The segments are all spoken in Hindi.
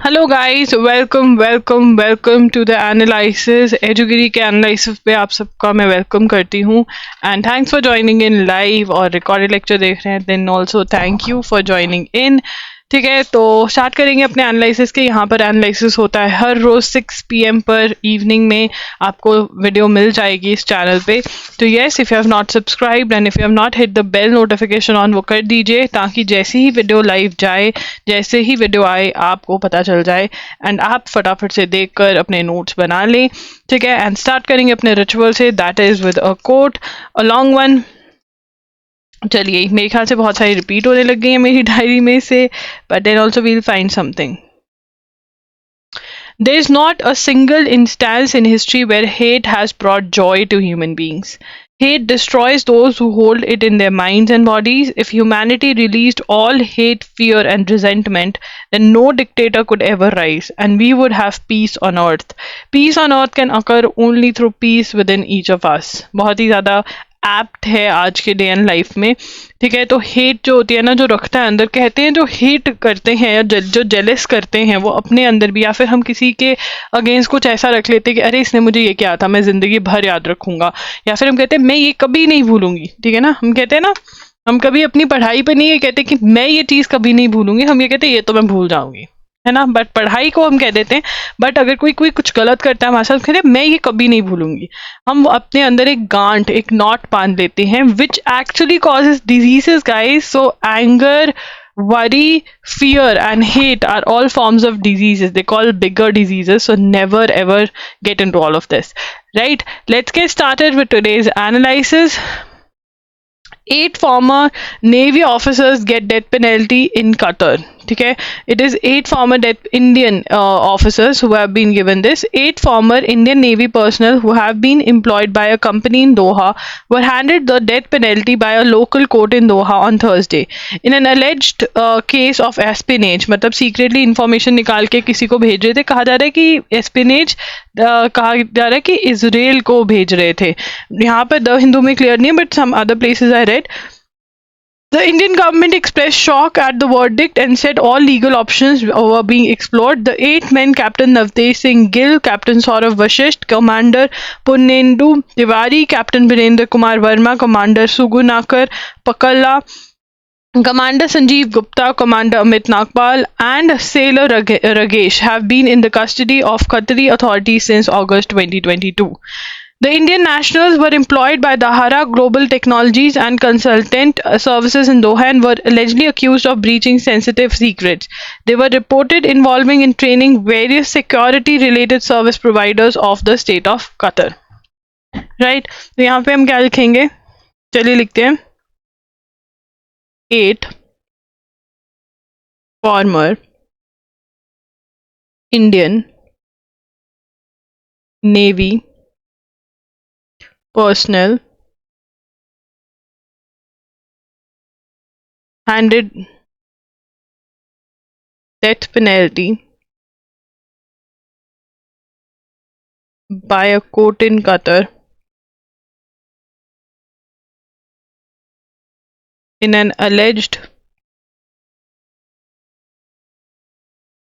Hello guys, welcome to the analysis. एजुगिरी के एनालिसिस पे आप सबका मैं वेलकम करती हूँ and thanks for joining in live और रिकॉर्डेड लेक्चर देख रहे हैं then also thank you for joining in. ठीक है, तो स्टार्ट करेंगे अपने एनालिसिस के। यहाँ पर एनालिसिस होता है हर रोज 6 PM पर इवनिंग में। आपको वीडियो मिल जाएगी इस चैनल पे। तो yes, if you have not subscribed and if you have not hit the bell notification on वो कर दीजिए, ताकि जैसे ही वीडियो लाइव जाए, जैसे ही वीडियो आए, आपको पता चल जाए एंड आप फटाफट से देखकर अपने नोट्स बना लें। ठीक है, एंड स्टार्ट करेंगे अपने रिचुअल से, that is with a quote, a long one. चलिए, मेरे ख्याल से बहुत सारी रिपीट होने लग गई है मेरी डायरी में से, but then also we'll find something. There is not a single instance in history where hate has brought joy to human beings. Hate destroys those who hold it in their minds and bodies. If humanity released all hate, fear, and resentment, then no dictator could ever rise, and we would have peace on earth. Peace on earth can occur only through peace within each of us. बहुत ही ज़्यादा एप्ट है आज के डे एंड लाइफ में। ठीक है, तो हेट जो होती है ना, जो रखता है अंदर, कहते हैं जो हेट करते हैं या जो जेलस करते हैं, वो अपने अंदर भी, या फिर हम किसी के अगेंस्ट कुछ ऐसा रख लेते हैं कि अरे इसने मुझे ये किया था, मैं जिंदगी भर याद रखूंगा, या फिर हम कहते हैं मैं ये कभी नहीं भूलूंगी। ठीक है ना, हम कहते हैं ना, हम कभी अपनी पढ़ाई पे नहीं ये कहते कि मैं ये चीज कभी नहीं भूलूंगी, हम ये कहते हैं ये तो मैं भूल जाऊंगी, है ना। बट पढ़ाई को हम कह देते हैं, बट अगर कोई कोई कुछ गलत करता है हमारे साथ, कहते हैं मैं ये कभी नहीं भूलूंगी। हम अपने अंदर एक गांठ, एक नॉट बांध लेते हैं, which actually causes diseases guys. So anger, worry, fear and hate are all forms of diseases. They call bigger diseases, so never ever get into all of this, right? Let's get started with today's analysis. 8 former Navy officers get death penalty in Qatar. ठीक है, it is 8 former Indian officers who have been given this. 8 former Indian Navy personnel who have been employed by a company in Doha were handed the death penalty by a local court in Doha on Thursday in an alleged case of espionage. मतलब secretly information निकाल के किसी को भेज रहे थे। कहा जा रहा है कि espionage कहा जा रहा है कि इसराइल को भेज रहे थे। यहाँ पर द हिंदू में क्लियर नहीं है, but some other places I read. The Indian government expressed shock at the verdict and said all legal options were being explored. The 8 men, Captain Navtesh Singh Gill, Captain Saurav Vashisht, Commander Purnendu Tiwari, Captain Birendra Kumar Verma, Commander Sugunakar Pakala, Commander Sanjeev Gupta, Commander Amit Nagpal, and Sailor Ragesh have been in the custody of Qatari authorities since August 2022. The Indian nationals were employed by Dahara Global Technologies and Consultant Services in Doha and were allegedly accused of breaching sensitive secrets. They were reported involving in training various security-related service providers of the state of Qatar. Right? तो यहाँ पे हम क्या लिखेंगे? चलिए लिखते हैं 8 former Indian Navy personnel handed death penalty by a court in Qatar in an alleged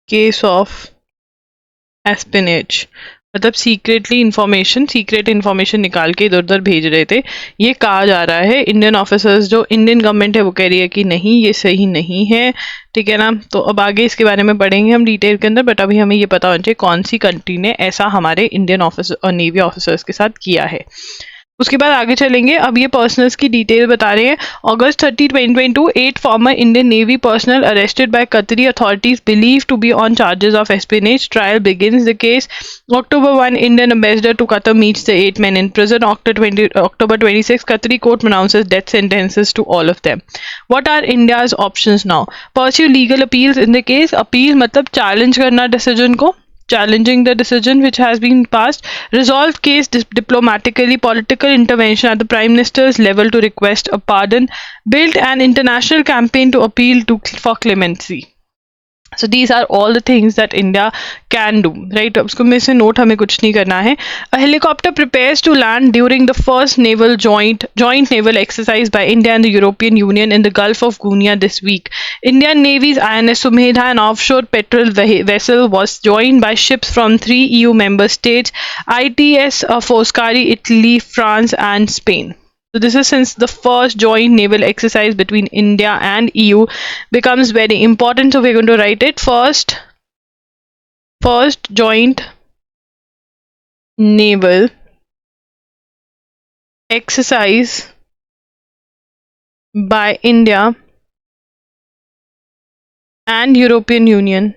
case of espionage. मतलब सीक्रेट इन्फॉर्मेशन निकाल के इधर उधर भेज रहे थे, ये कहा जा रहा है। इंडियन ऑफिसर्स, जो इंडियन गवर्नमेंट है वो कह रही है कि नहीं, ये सही नहीं है। ठीक है ना, तो अब आगे इसके बारे में पढ़ेंगे हम डिटेल के अंदर, बट अभी हमें ये पता होना चाहिए कौन सी कंट्री ने ऐसा हमारे इंडियन ऑफिसर और नेवी ऑफिसर्स के साथ किया है। उसके बाद आगे चलेंगे। अब ये पर्सनल्स की डिटेल बता रहे हैं। August 30, 2022, 8 former Indian Navy personnel arrested by Qatari authorities believed to be on charges of espionage. Trial begins the case. October 1, Indian ambassador to Qatar meets the 8 men in prison. October 26, Qatari court pronounces death sentences to all of them. What are India's options now? Pursue legal appeals in the case. Appeal मतलब challenge करना decision को, challenging the decision which has been passed. Resolve case diplomatically. Political intervention at the Prime Minister's level to request a pardon. Build an international campaign to appeal for clemency. So these are all the things that India can do, right? उसको में से नोट हमें कुछ नहीं करना है. A helicopter prepares to land during the first joint naval exercise by India and the European Union in the Gulf of Guinea this week. Indian Navy's INS Sumedha, an offshore petrol vessel, was joined by ships from 3 EU member states: ITS Foscari, Italy, France, and Spain. So this is since the first joint naval exercise between India and EU becomes very important. So we're going to write it first joint naval exercise by India and European Union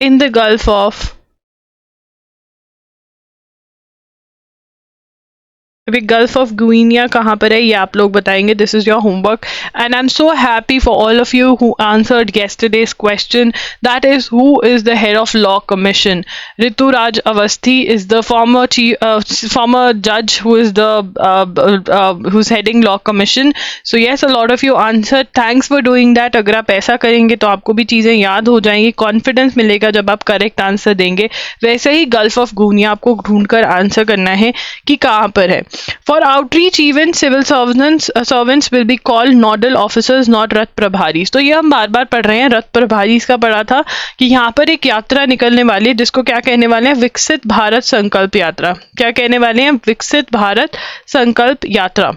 in the Gulf of अभी गल्फ ऑफ गुइनिया कहाँ पर है ये आप लोग बताएंगे. This is your homework and I am so happy for all of you who answered yesterday's question. That is, who is the head of law commission? Rituraj Avasthi is the former judge who is who's heading law commission. So yes, a lot of you answered. Thanks for doing that. अगर आप ऐसा करेंगे तो आपको भी चीजें याद हो जाएंगी, कॉन्फिडेंस मिलेगा जब आप करेक्ट आंसर देंगे. वैसे ही गल्फ ऑफ गुइनिया आपको ढूंढकर आंसर करना है कि कहाँ पर है. For outreach events, civil servants will be called nodal officers, not Rath Prabharis. तो ये हम बार बार पढ़ रहे हैं. रथ प्रभारी का पढ़ा था कि यहाँ पर एक यात्रा निकलने वाली है जिसको क्या कहने वाले हैं? विकसित भारत संकल्प यात्रा. क्या कहने वाले हैं? विकसित भारत संकल्प यात्रा.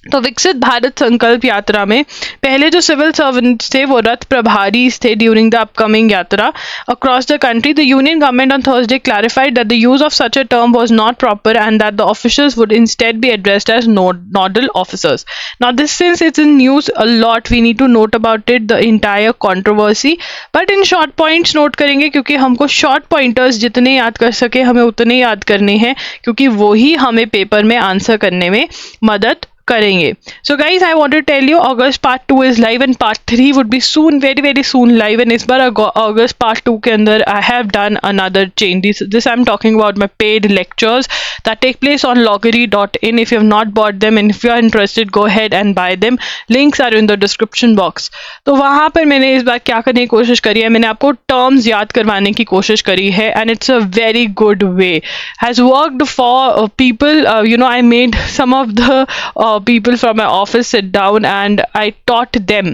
तो विकसित भारत संकल्प यात्रा में पहले जो सिविल सर्वेंट्स थे वो रथ प्रभारी थे during the upcoming yatra across the country. The union government on Thursday clarified that the use of such a term was not proper and that the officers would instead be addressed as nodal officers. Now this since it's in news a lot we need to note about it the entire controversy, but in short points note करेंगे क्योंकि हमको शॉर्ट पॉइंटर्स जितने याद कर सके हमें उतने याद करने हैं क्योंकि वो ही हमें पेपर में आंसर करने में मदद करेंगे. So guys, I want to tell you August part 2 is live and part 3 would be soon, very soon live. And इस बार August part 2 के अंदर I have done another change. This I'm talking about my paid lectures that take place on loggery.in. If you have not bought them and if you are interested, go ahead and buy them. Links are in the description box. तो वहाँ पर मैंने इस बार क्या करने की कोशिश करी है, मैंने आपको टर्म्स याद करवाने की कोशिश करी है and it's a very good way. Has worked for people, I made some of the people from my office sit down and I taught them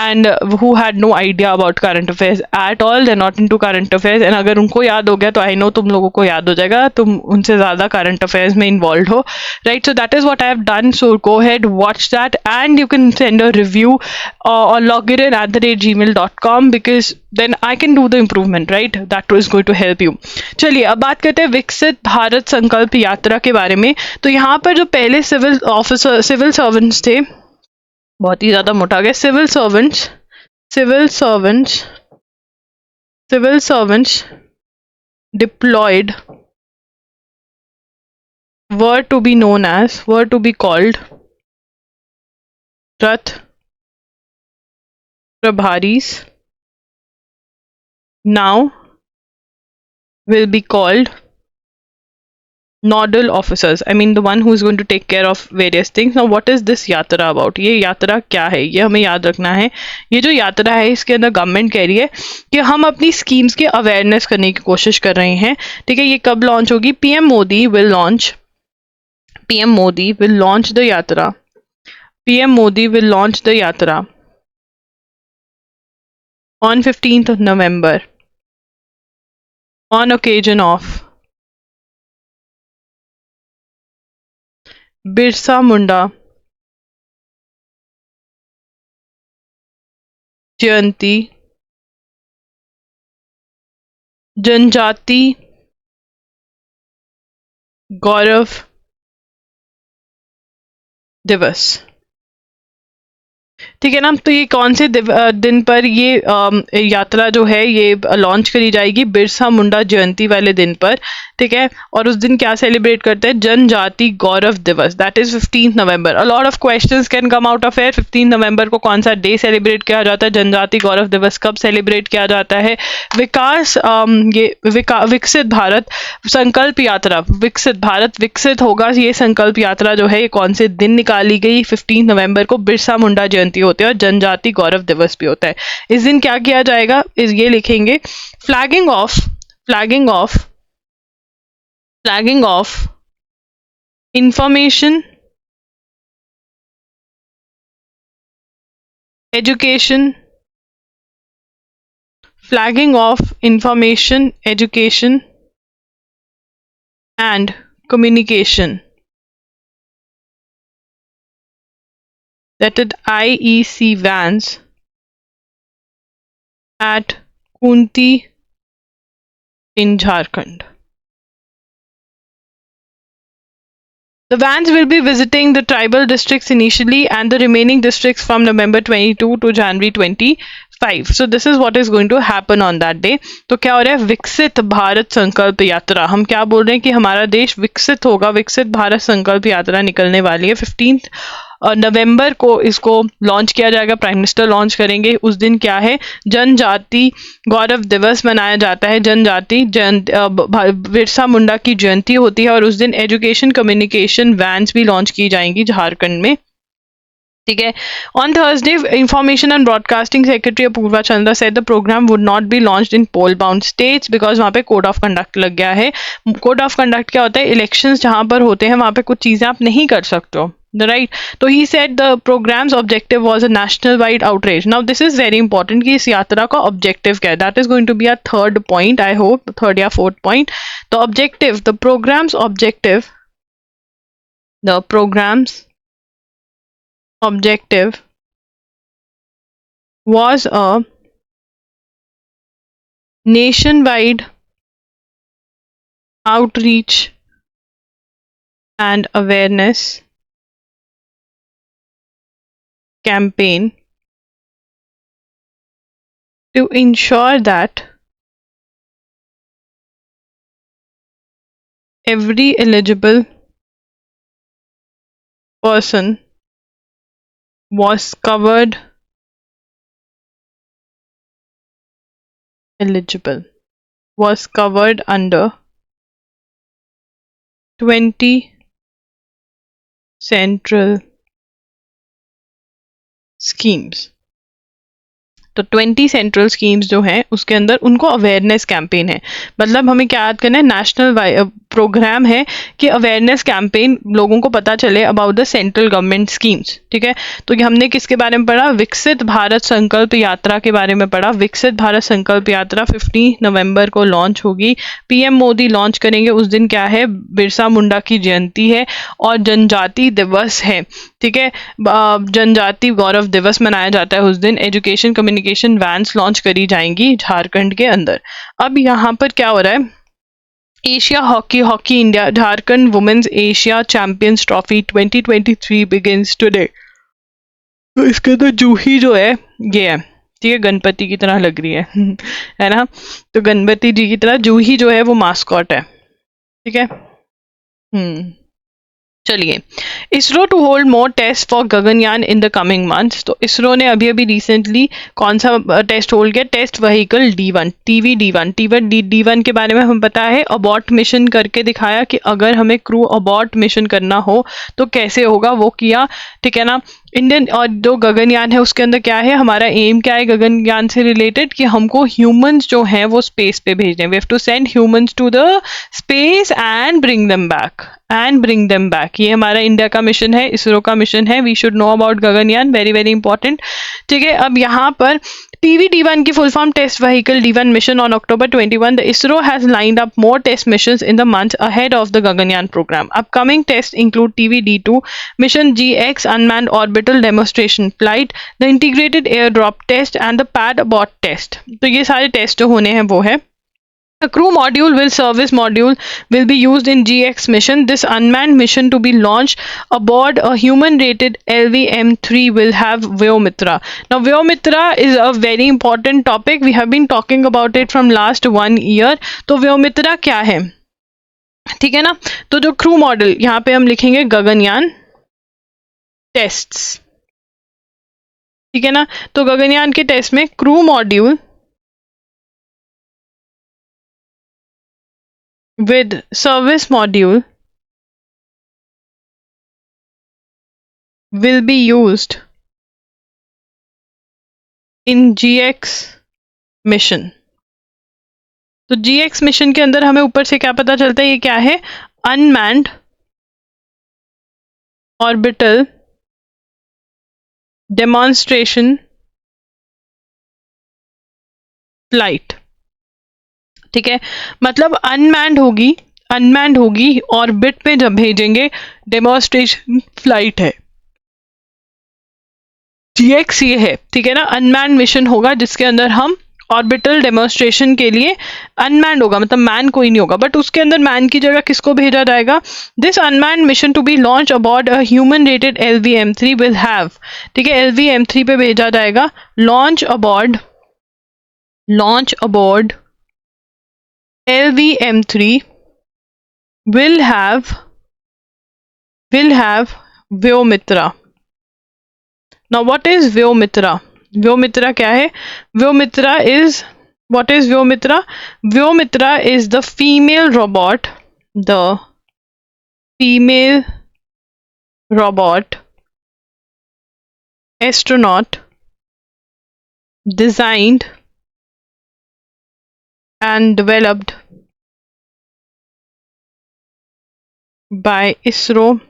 and who had no idea about current affairs at all. They're not into current affairs and अगर उनको याद हो गया तो I know तुम लोगों को याद हो जाएगा, तुम उनसे ज़्यादा current affairs में involved हो, right? So that is what I have done. So go ahead, watch that and you can send a review on loggerin@gmail.com because then I can do the improvement, right? That is going to help you. चलिए अब बात करते हैं विकसित भारत संकल्प यात्रा के बारे में. तो यहाँ पर जो पहले सिविल सर्वेंट्स थे, बहुत ही ज्यादा मोटा गया, civil servants deployed were to be called Rath Prabharis. Now will be called nodal officers. I mean the one who is going to take care of various things. Now what is this yatra about? ये यात्रा क्या है ये हमें याद रखना है. ये जो यात्रा है इसके अंदर गवर्नमेंट कह रही है कि हम अपनी स्कीम्स के अवेयरनेस करने की कोशिश कर रहे हैं. ठीक है, ये कब लॉन्च होगी? PM Modi will launch the yatra. PM Modi will launch the yatra on 15th of November on occasion of Birsa Munda Jayanti Janjati Gaurav दिवस. ठीक है ना. तो ये कौन से दिन पर ये यात्रा जो है ये लॉन्च करी जाएगी? बिरसा मुंडा जयंती वाले दिन पर. ठीक है। और उस दिन क्या सेलिब्रेट करते हैं, जनजाति गौरव दिवस, that is 15 November. A lot of questions can come out of air. 15 नवंबर को कौन सा डे सेलिब्रेट किया जाता है, जनजाति गौरव दिवस कब सेलिब्रेट किया जाता है, विकसित भारत संकल्प यात्रा, विकसित भारत विकसित होगा, ये संकल्प यात्रा जो है ये कौन से दिन निकाली गई, 15 नवंबर को बिरसा मुंडा जयंती होती है और जनजाति गौरव दिवस भी होता है। इस दिन क्या किया जाएगा, इस ये लिखेंगे, flagging of information, education, flagging of information, education and communication, that is IEC vans at Kunti in Jharkhand. The vans will be visiting the tribal districts initially and the remaining districts from November 22 to January 25. So this is what is going to happen on that day. तो क्या हो रहा है, विकसित भारत संकल्प यात्रा, हम क्या बोल रहे हैं कि हमारा देश विकसित होगा, विकसित भारत संकल्प यात्रा निकलने वाली है। 15 नवंबर को इसको लॉन्च किया जाएगा, प्राइम मिनिस्टर लॉन्च करेंगे। उस दिन क्या है, जनजाति गौरव दिवस मनाया जाता है, जनजाति बिरसा मुंडा की जयंती होती है और उस दिन एजुकेशन कम्युनिकेशन वैन्स भी लॉन्च की जाएंगी झारखंड में, ठीक है। On Thursday information and broadcasting secretary Apurva Chandra said the programme would not be launched in poll bound states because वहाँ पे कोड ऑफ कंडक्ट लग गया है। कोड ऑफ कंडक्ट क्या होता है, इलेक्शंस जहाँ पर होते हैं वहाँ पे कुछ चीजें आप नहीं कर सकते हो, राइट। तो he said the programme's objective was a national wide outreach. Now this is very important कि इस यात्रा का ऑब्जेक्टिव क्या है, that is going to be a third point, I hope third या fourth point. The objective, the programme's objective was a nationwide outreach and awareness campaign to ensure that every eligible person was covered under 20 central schemes। तो 20 सेंट्रल स्कीम्स जो हैं उसके अंदर उनको अवेयरनेस कैंपेन है, मतलब हमें क्या याद करना है, नेशनल प्रोग्राम है कि अवेयरनेस कैंपेन लोगों को पता चले about the central government schemes, ठीक है। तो ये हमने किसके बारे में पढ़ा, विकसित भारत संकल्प यात्रा के बारे में पढ़ा। विकसित भारत संकल्प यात्रा 15 नवंबर को लॉन्च होगी, पीएम मोदी लॉन्च करेंगे। उस दिन क्या है, बिरसा मुंडा की जयंती है और जनजाति दिवस है, ठीक है। जनजाति गौरव दिवस मनाया जाता है उस दिन। एजुकेशन कम्युनिकेशन वैन्स लॉन्च करी जाएंगी झारखंड के अंदर। अब यहाँ पर क्या हो रहा है, Asia hockey India Jharkhand women's Asia champions trophy 2023 begins today. तो इसके अंदर जूही जो है ये है, ठीक है, गणपति की तरह लग रही है ना। तो गणपति जी की तरह जूही जो है वो मास्कॉट है, ठीक है। चलिए, ISRO to hold more test for Gaganyaan in the coming months. तो इसरो ने अभी रिसेंटली कौन सा टेस्ट होल्ड किया, टेस्ट व्हीकल D1 D1 के बारे में हमें पता है, अबॉर्ट मिशन करके दिखाया कि अगर हमें क्रू अबॉर्ट मिशन करना हो तो कैसे होगा, वो किया, ठीक है ना। इंडियन और जो गगनयान है उसके अंदर क्या है, हमारा एम क्या है गगनयान से रिलेटेड, कि हमको ह्यूमंस जो हैं वो स्पेस पे भेजने, we have to send humans to the space and bring them back. ये हमारा इंडिया का मिशन है, इसरो का मिशन है। We should know about Gaganyaan, very very important, ठीक है। अब यहाँ पर TVD1 की full form test vehicle D1 mission on October 21 the ISRO has lined up more test missions in the months ahead of the Gaganyaan programme. Upcoming test include TVD2 mission GX unmanned orbital demonstration flight, the integrated air drop test and the pad abort test. तो ये सारे टेस्ट जो होने हैं वो है। A crew module will be used in GX mission. This unmanned mission to be launched aboard a human-rated LVM-3 will have Vyomitra. Now, Vyomitra is a very important topic. We have been talking about it from last 1 year. तो Vyomitra क्या है? ठीक है ना। तो जो क्रू मॉडल यहाँ पे हम लिखेंगे गगनयान टेस्ट्स, ठीक है ना। तो गगनयान के टेस्ट में crew module with service module will be used in GX mission. तो GX मिशन के अंदर हमें ऊपर से क्या पता चलता है, ये क्या है, अनमैन्ड ऑर्बिटल डेमोन्स्ट्रेशन फ्लाइट, ठीक है। मतलब अनमैन्ड होगी ऑर्बिट पे जब भेजेंगे, डेमोन्स्ट्रेशन फ्लाइट है, GX ये है, ठीक है ना। अनमैन्ड मिशन होगा जिसके अंदर हम ऑर्बिटल डेमोन्स्ट्रेशन के लिए, अनमैन्ड होगा मतलब मैन कोई नहीं होगा, बट उसके अंदर मैन की जगह किसको भेजा जाएगा, this unmanned mission to be launch aboard a human rated LVM3 will have, ठीक है, LVM3 पे भेजा जाएगा, launch aboard LVM3 will have Vyomitra. Now what is Vyomitra? Vyomitra क्या है? Vyomitra is, what is Vyomitra? Vyomitra is the female robot astronaut designed and developed by ISRO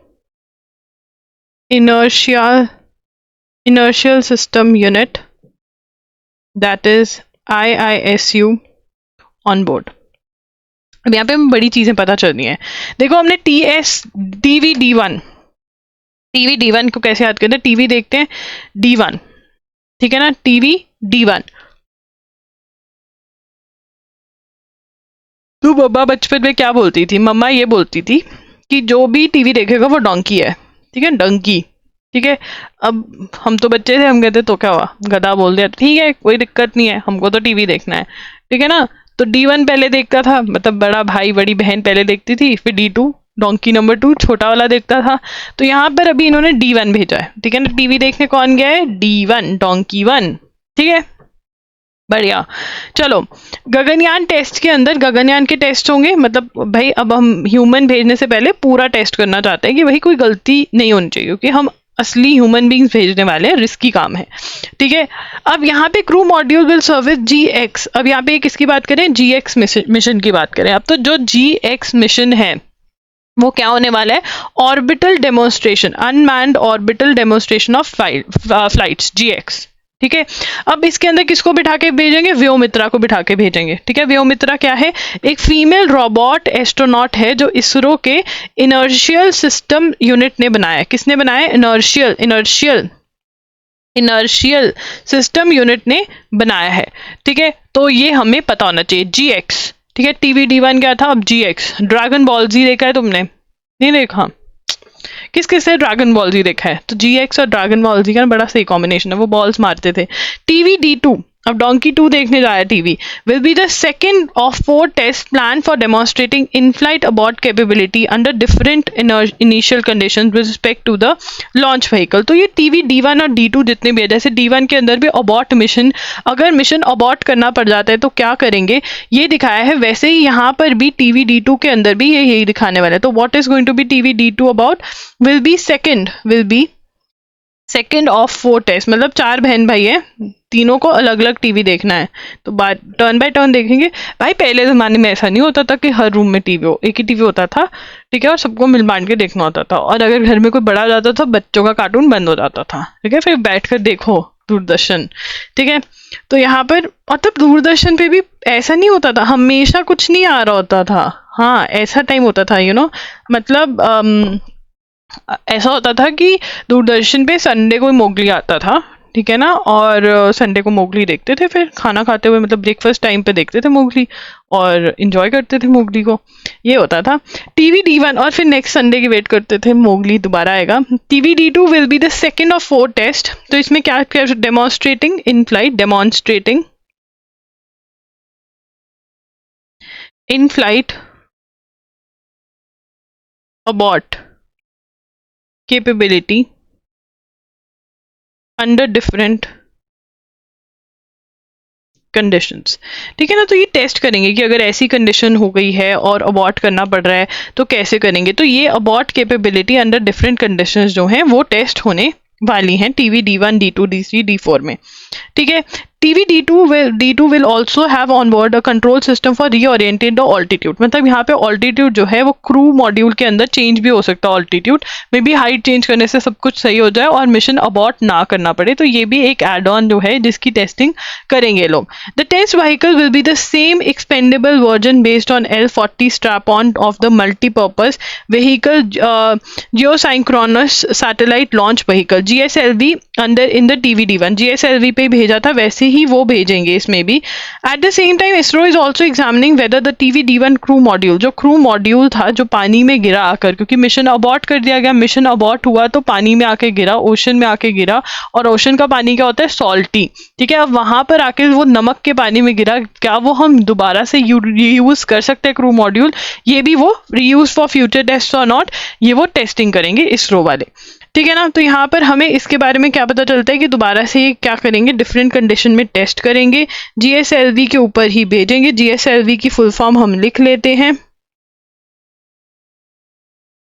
Inertial System Unit, that is IISU on board. अब यहाँ पे हमें बड़ी चीजें पता चलनी है। देखो हमने टीवी D1 को कैसे याद करते हैं, टीवी देखते हैं D1, ठीक है ना, टीवी D1। तो मम्मा बचपन में क्या बोलती थी, मम्मा ये बोलती थी कि जो भी टीवी देखेगा वो डोंकी है, ठीक है, डंकी, ठीक है। अब हम तो बच्चे थे, हम कहते तो क्या हुआ, गधा बोल दिया, ठीक है कोई दिक्कत नहीं है, हमको तो टीवी देखना है, ठीक है ना। तो D1 पहले देखता था, मतलब बड़ा भाई बड़ी बहन पहले देखती थी, फिर D2 डोंकी नंबर 2 छोटा वाला देखता था। तो यहाँ पर अभी इन्होंने D1 भेजा है, ठीक है ना, टीवी देखने कौन गया है, D1 डोंकी 1, ठीक है, बढ़िया। चलो गगनयान टेस्ट के अंदर, गगनयान के टेस्ट होंगे, मतलब भाई अब हम ह्यूमन भेजने से पहले पूरा टेस्ट करना चाहते हैं कि भाई कोई गलती नहीं होनी चाहिए, क्योंकि हम असली ह्यूमन बींग्स भेजने वाले हैं, रिस्की काम है, ठीक है। अब यहाँ पे crew module will service GX, अब यहाँ पे किसकी बात करें, GX मिशन की बात करें। अब तो जो GX मिशन है वो क्या होने वाला है, orbital demonstration, unmanned orbital demonstration of flights, GX, ठीक है। अब इसके अंदर किसको बिठा के भेजेंगे, व्योमित्रा को बिठा के भेजेंगे, ठीक है। व्योमित्रा क्या है, एक फीमेल रोबोट एस्ट्रोनॉट है जो इसरो के इनर्शियल सिस्टम यूनिट ने बनाया है। किसने बनाया है, इनर्शियल सिस्टम यूनिट ने बनाया है, ठीक है। तो ये हमें पता होना चाहिए, GX, ठीक है। टीवी D1 क्या था, अब GX। ड्रैगन बॉल जी देखा है तुमने, नहीं देखा, किस किस से ड्रैगन बॉल जी देखा है, तो GX और ड्रैगन बॉल जी का बड़ा सही कॉम्बिनेशन है, वो बॉल्स मारते थे। टीवी D2, अब डोंकी 2 देखने जाया TV, will be the second of 4 test plan for demonstrating in flight abort capability under different initial conditions with respect to the launch vehicle. तो ये टीवी D1 और D2 जितने भी है, जैसे D1 के अंदर भी अबॉर्ट मिशन, अगर मिशन अबॉर्ट करना पड़ जाता है तो क्या करेंगे ये दिखाया है, वैसे ही यहाँ पर भी टीवी D2 के अंदर भी ये यही दिखाने वाला है। तो what is going to be TV D2 about, will be second of 4 test, मतलब 4 बहन भाई है, तीनों को अलग अलग टीवी देखना है, तो टर्न बाय टर्न देखेंगे। भाई पहले ज़माने में ऐसा नहीं होता था कि हर रूम में टीवी हो, एक ही टीवी होता था, ठीक है, और सबको मिल बांट के देखना होता था, और अगर घर में कोई बड़ा आ जाता था बच्चों का कार्टून बंद हो जाता था, ठीक है, फिर बैठ कर देखो दूरदर्शन, ठीक है। तो यहाँ पर मतलब दूरदर्शन पे भी ऐसा नहीं होता था, हमेशा कुछ नहीं आ रहा होता था, हाँ ऐसा टाइम होता था, मतलब ऐसा होता था कि दूरदर्शन पे संडे को मोगली आता था, ठीक है ना, और संडे को मोगली देखते थे, फिर खाना खाते हुए, मतलब ब्रेकफास्ट टाइम पे देखते थे मोगली और इंजॉय करते थे मोगली को, ये होता था। टीवी D1 और फिर नेक्स्ट संडे की वेट करते थे, मोगली दोबारा आएगा। TV D2 will be the second of 4 test, तो इसमें क्या क्या demonstrating in flight abort capability under different conditions. ठीक है ना, तो ये टेस्ट करेंगे कि अगर ऐसी कंडीशन हो गई है और अबॉर्ट करना पड़ रहा है तो कैसे करेंगे। तो ये abort capability under different conditions जो हैं वो टेस्ट होने वाली हैं TV D1, D2, D3, D4 में। ठीक है, TV D2 will also have on board a control system for reorienting the altitude। मतलब यहाँ पे altitude जो है वो क्रू मॉड्यूल के अंदर चेंज भी हो सकता है altitude, may be height change करने से सब कुछ सही हो जाए और मिशन अबॉर्ट ना करना पड़े। तो ये भी एक एड ऑन जो है जिसकी टेस्टिंग करेंगे लोग। The test vehicle will be the same expendable version based on L40 strap on of the multipurpose vehicle geosynchronous satellite launch vehicle GSLV under in the TV D1। GSLV पे भेजा था वैसे ही वो भेजेंगे इसमें भी। At the same time ISRO is also examining whether the TV D1 crew module, जो क्रू मॉड्यूल था जो पानी में गिरा आकर, क्योंकि मिशन अबॉर्ट कर दिया गया, मिशन अबॉर्ट हुआ तो पानी में आके गिरा, ओशन में आके गिरा, और ओशन का पानी क्या होता है, सॉल्टी। ठीक है, अब वहां पर आके वो नमक के पानी में गिरा, क्या वो हम दोबारा से रीयूज कर सकते हैं क्रू मॉड्यूल, ये भी वो रीयूज फॉर फ्यूचर टेस्ट और नॉट, ये वो टेस्टिंग करेंगे इसरो वाले। ठीक है ना, तो यहाँ पर हमें इसके बारे में क्या पता चलता है कि दोबारा से ये क्या करेंगे, डिफरेंट कंडीशन में टेस्ट करेंगे, GSLV के ऊपर ही भेजेंगे। GSLV की फुल फॉर्म हम लिख लेते हैं,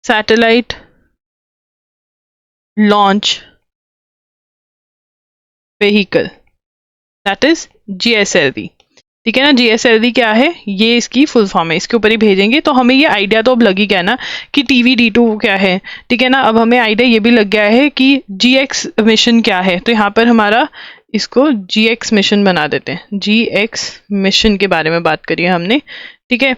satellite launch vehicle, that is GSLV। ठीक है ना, GSLV क्या है, ये इसकी फुल फॉर्म है, इसके ऊपर ही भेजेंगे। तो हमें ये आइडिया तो अब लग ही गया ना कि टीवी D2 क्या है। ठीक है ना, अब हमें आइडिया ये भी लग गया है कि GX मिशन क्या है। तो यहाँ पर हमारा इसको GX मिशन बना देते हैं, GX मिशन के बारे में बात करिए हमने। ठीक है,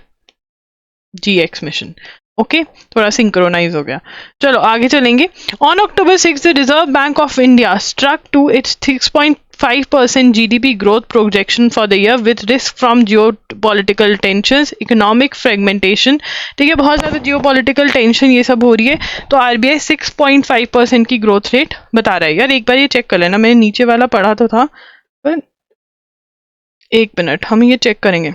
GX मिशन, ओके, थोड़ा सिंक्रोनाइज हो गया। चलो आगे चलेंगे। On October 6 the Reserve Bank of India struck to its 6.5% GDP growth projection for the year with risk from geopolitical tensions, economic fragmentation। ठीक है, बहुत ज़्यादा geopolitical tension ये सब हो रही है, तो RBI 6.5% की ग्रोथ रेट बता रहा है। यार एक बार ये चेक कर लेना, मैंने नीचे वाला पढ़ा तो था, पर एक मिनट हम ये चेक करेंगे।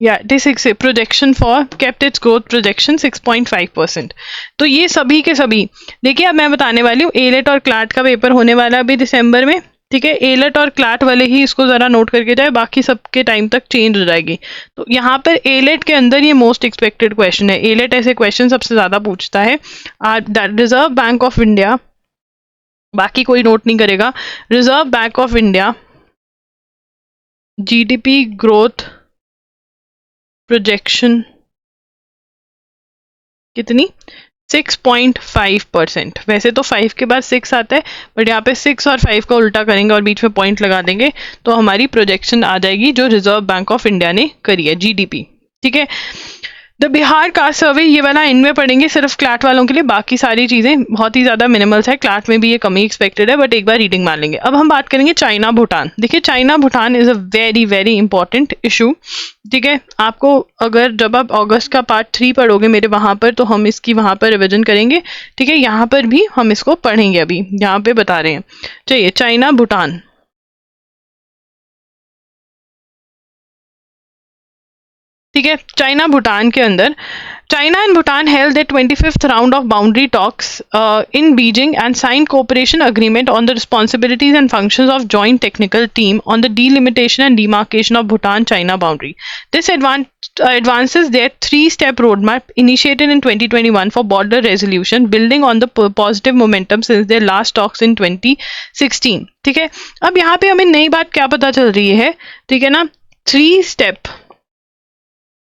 Projection for kept it's growth projection 6.5%। तो ये सभी के सभी, देखिए अब मैं बताने वाली हूँ, एलेट और क्लैट का पेपर होने वाला है अभी दिसंबर में। ठीक है, एलेट और क्लैट वाले ही इसको जरा नोट करके जाए, बाकी सबके टाइम तक चेंज हो जाएगी। तो यहाँ पर एलेट के अंदर ये मोस्ट एक्सपेक्टेड क्वेश्चन है, एलेट ऐसे क्वेश्चन सबसे ज्यादा पूछता है। रिजर्व बैंक ऑफ इंडिया, बाकी कोई नोट नहीं करेगा, reserve Bank of India GDP growth projection कितनी, 6.5%। वैसे तो 5 के बाद 6 आता है, बट यहाँ पे 6 और 5 का उल्टा करेंगे और बीच में पॉइंट लगा देंगे तो हमारी प्रोजेक्शन आ जाएगी जो रिजर्व बैंक ऑफ इंडिया ने करी है, GDP। ठीक है, द बिहार कास्ट सर्वे, ये वाला इनमें पढ़ेंगे सिर्फ क्लैट वालों के लिए, बाकी सारी चीजें बहुत ही ज्यादा मिनिमल्स है, क्लैट में भी ये कमी एक्सपेक्टेड है, बट एक बार रीडिंग मान लेंगे। अब हम बात करेंगे चाइना भूटान। देखिए China Bhutan is a very very important issue. ठीक है, आपको अगर जब आप अगस्त का पार्ट 3 पढ़ोगे मेरे वहां पर, तो हम इसकी वहां पर रिविजन करेंगे। ठीक है, यहाँ पर भी हम इसको पढ़ेंगे, अभी यहाँ पे बता रहे हैं। चलिए, चाइना भूटान, ठीक है, चाइना भूटान के अंदर China and Bhutan held their 25th round of boundary talks in Beijing and signed cooperation agreement on the responsibilities and functions of joint technical team on the delimitation and demarcation of Bhutan-China boundary. This advances their 3-step roadmap initiated in 2021 for border resolution, building on the positive momentum since their last talks in 2016. ठीक है, अब यहाँ पे हमें नई बात क्या पता चल रही है, ठीक है ना,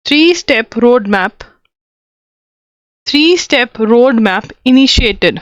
3-step roadmap, 3-step roadmap initiated,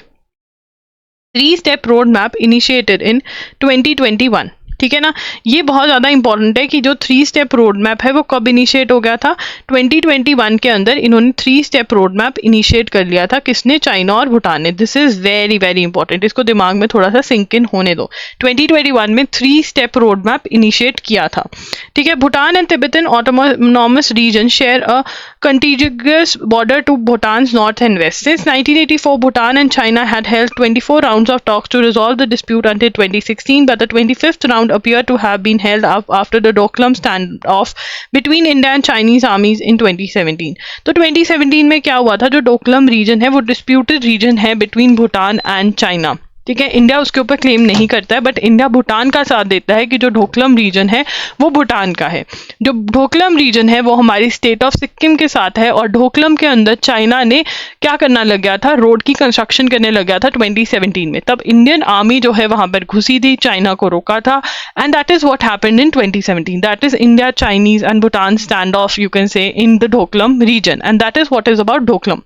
3-step roadmap initiated in 2021। ठीक है ना, ये बहुत ज़्यादा इंपॉर्टेंट है कि जो 3-step रोड मैप है वो कब इनिशिएट हो गया था, 2021 के अंदर इन्होंने 3-step रोड मैप इनिशिएट कर लिया था, किसने, चाइना और भूटान ने। This is very very important, इसको दिमाग में थोड़ा सा सिंक इन होने दो। 2021 में 3-step रोड मैप इनिशिएट किया था। ठीक है, Bhutan and Tibetan autonomous region share a contiguous border to Bhutan's north and west. Since 1984, Bhutan and China had held 24 rounds of talks to resolve the dispute until 2016, but the 25th round appeared to have been held up after the Doklam standoff between India and Chinese armies in 2017. तो 2017 में क्या हुआ था, जो डोकलम रीजन है वो डिस्प्यूटेड रीजन है बिटवीन भूटान एंड चाइना. ठीक है, इंडिया उसके ऊपर क्लेम नहीं करता है, बट इंडिया भूटान का साथ देता है कि जो ढोकलम रीजन है वो भूटान का है. जो ढोकलम रीजन है वो हमारी स्टेट ऑफ सिक्किम के साथ है, और ढोकलम के अंदर चाइना ने क्या करना लग गया था, रोड की कंस्ट्रक्शन करने लग गया था 2017 में. तब इंडियन आर्मी जो है वहां पर घुसी थी, चाइना को रोका था, and that is what happened in 2017. That is India, Chinese and Bhutan stand off, you can say, in the Doklam region, and that is what is about Doklam.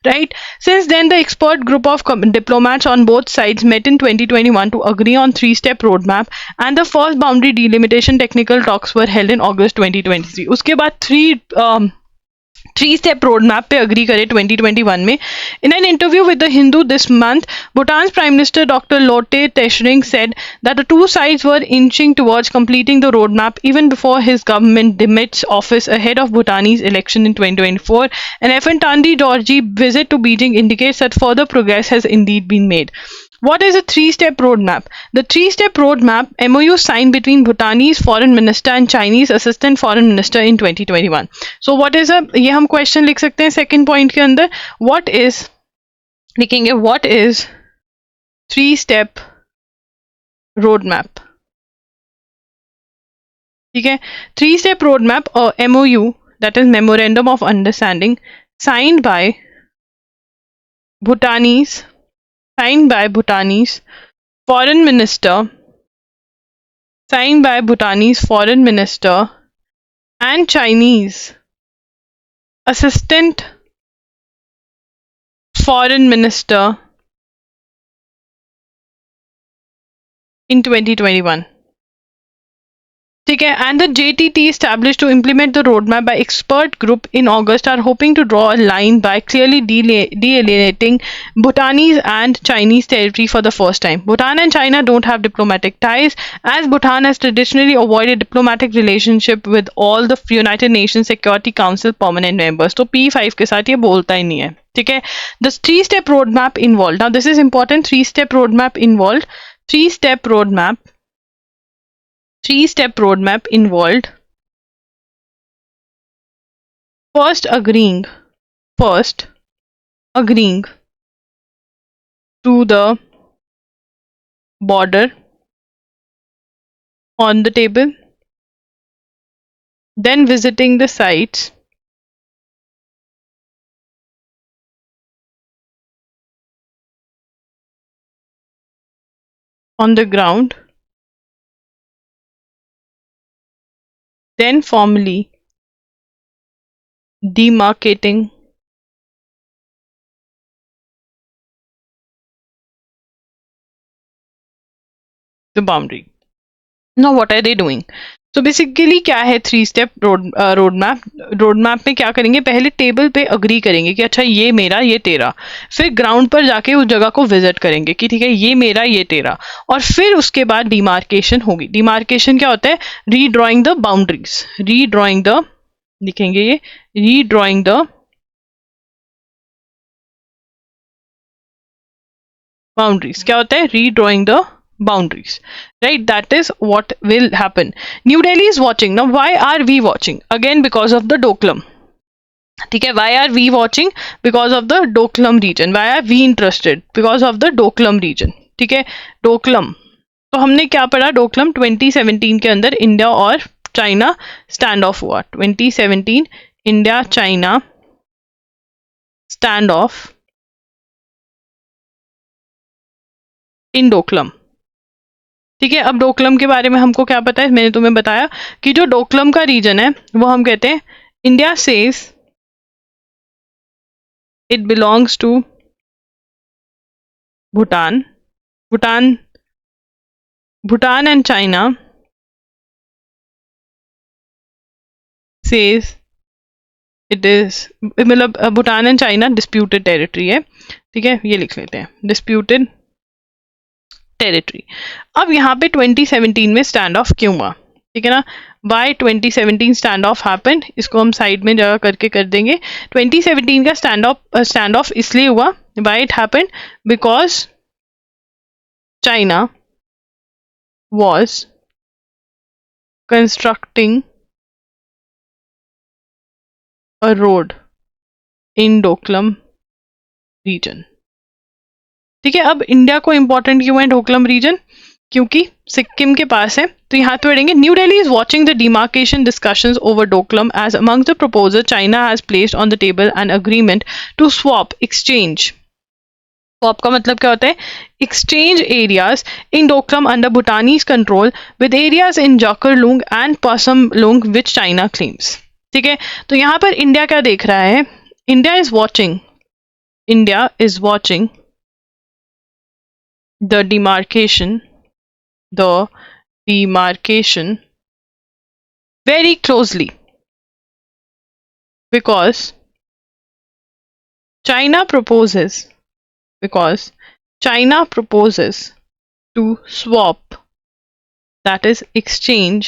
Right? Since then, the expert group of diplomats on both sides met in 2021 to agree on three-step roadmap, and the first boundary delimitation technical talks were held in August 2023. उसके बाद three-step roadmap पे agree करे 2021 में. In an interview with the Hindu this month, Bhutan's Prime Minister Dr. Lote Tshering said that the two sides were inching towards completing the roadmap even before his government demits office ahead of Bhutanese election in 2024. An FN Tandi Dorji visit to Beijing indicates that further progress has indeed been made. What is a three-step roadmap? The three-step roadmap MOU signed between Bhutanese Foreign Minister and Chinese Assistant Foreign Minister in 2021. So what is ये हम question लिख सकते हैं second point के अंदर. What is, लिखेंगे what is three-step roadmap. ठीक है, three-step roadmap or MOU, that is Memorandum of Understanding, signed by Bhutanese Foreign Minister, and Chinese Assistant Foreign Minister in 2021. ठीक है, and the JTT established to implement the roadmap by expert group in August are hoping to draw a line by clearly delineating Bhutanese and Chinese territory for the first time. Bhutan and China don't have diplomatic ties, as Bhutan has traditionally avoided diplomatic relationship with all the United Nations Security Council permanent members. तो P5 के साथ ये बोलता ही नहीं है. ठीक है, the three-step roadmap involved. Now this is important. Three-step roadmap involved. Three-step roadmap involved first agreeing to the border on the table, then visiting the sites on the ground, then formally demarcating the boundary. Now what are they doing? तो बेसिकली क्या है थ्री स्टेप रोडमैप में क्या करेंगे, पहले टेबल पे अग्री करेंगे कि अच्छा ये मेरा ये तेरा, फिर ग्राउंड पर जाके उस जगह को विजिट करेंगे कि ठीक है ये मेरा ये तेरा, और फिर उसके बाद डिमार्केशन होगी. डिमार्केशन क्या होता है, रीड्रॉइंग द बाउंड्रीज, लिखेंगे ये रीड्रॉइंग द बाउंड्रीज. क्या होता है, redrawing the boundaries, right? That is what will happen. New Delhi is watching. Now why are we watching? Again because of the Doklam. ठीक है, why are we watching? Because of the Doklam region. Why are we interested? Because of the Doklam region. ठीक है, Doklam. तो हमने क्या पढ़ा, Doklam 2017 के अंदर इंडिया और चाइना स्टैंड ऑफ हुआ. 2017 India China stand of in Doklam. ठीक है, अब डोकलम के बारे में हमको क्या पता है, मैंने तुम्हें बताया कि जो डोकलम का रीजन है वो हम कहते हैं, India says it belongs to Bhutan and China says it is, मतलब Bhutan and China disputed territory है. ठीक है, ये लिख लेते हैं, डिस्प्यूटेड टेरिटरी. अब यहाँ पे 2017 में स्टैंड ऑफ क्यों हुआ, ठीक है ना. Why 2017 स्टैंड ऑफ हैपेंड, इसको हम साइड में जगह करके कर देंगे. 2017 का स्टैंड ऑफ इसलिए हुआ, why it happened, because China was constructing a road in Doklam region. ठीक है. अब इंडिया को इंपॉर्टेंट क्यों है डोकलम रीजन, क्योंकि सिक्किम के पास है. तो यहाँ पे पढ़ेंगे, New Delhi is watching the demarcation discussions over Doklam as among the proposal China has placed on the table an agreement to swap exchange. Swap का मतलब क्या होता है, exchange areas in Doklam under Bhutanese control with areas in Jakarlung and Pasamlung which China claims. ठीक है. तो यहाँ पर इंडिया क्या देख रहा है, India is watching the demarcation very closely because China proposes to swap, that is exchange,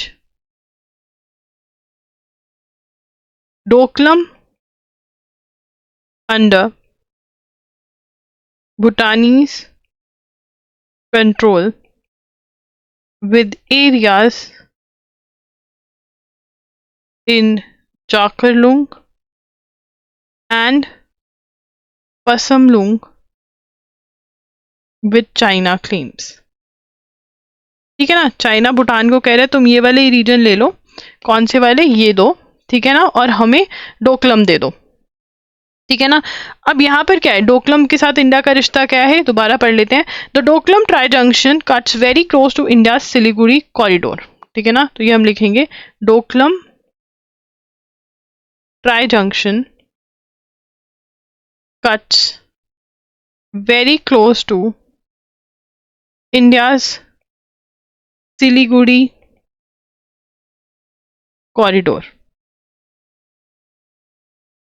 Doklam under Bhutanese control with areas in Jakarlung and Pasamlung with China claims. ठीक है ना. चाइना भूटान को कह रहे तुम ये वाले रीजन ले लो, कौन से वाले, ये दो, ठीक है ना, और हमें डोकलम दे दो. ठीक है ना. अब यहाँ पर क्या है, डोकलम के साथ इंडिया का रिश्ता क्या है, दोबारा पढ़ लेते हैं. The Doklam tri junction cuts very close to India Siliguri corridor. ठीक है ना. तो ये हम लिखेंगे, Doklam tri junction cuts very close to India's Siliguri corridor.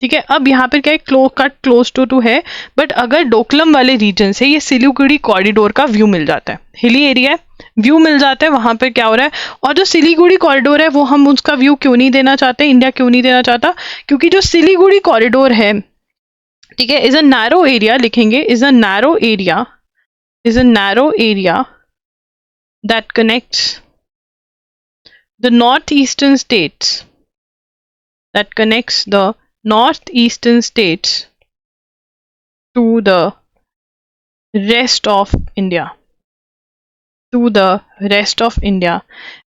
ठीक है. अब यहाँ पर क्या है, कट क्लोज टू है, बट अगर डोकलम वाले रीजन से ये सिलीगुड़ी कॉरिडोर का व्यू मिल जाता है, हिली एरिया है, व्यू मिल जाता है, वहां पे क्या हो रहा है. और जो सिलीगुड़ी कॉरिडोर है वो हम उसका व्यू क्यों नहीं देना चाहते, इंडिया क्यों नहीं देना चाहता, क्योंकि जो सिलीगुड़ी कॉरिडोर है, ठीक है, इज अ नैरो एरिया, लिखेंगे is a narrow area that connects the northeastern states to the rest of India.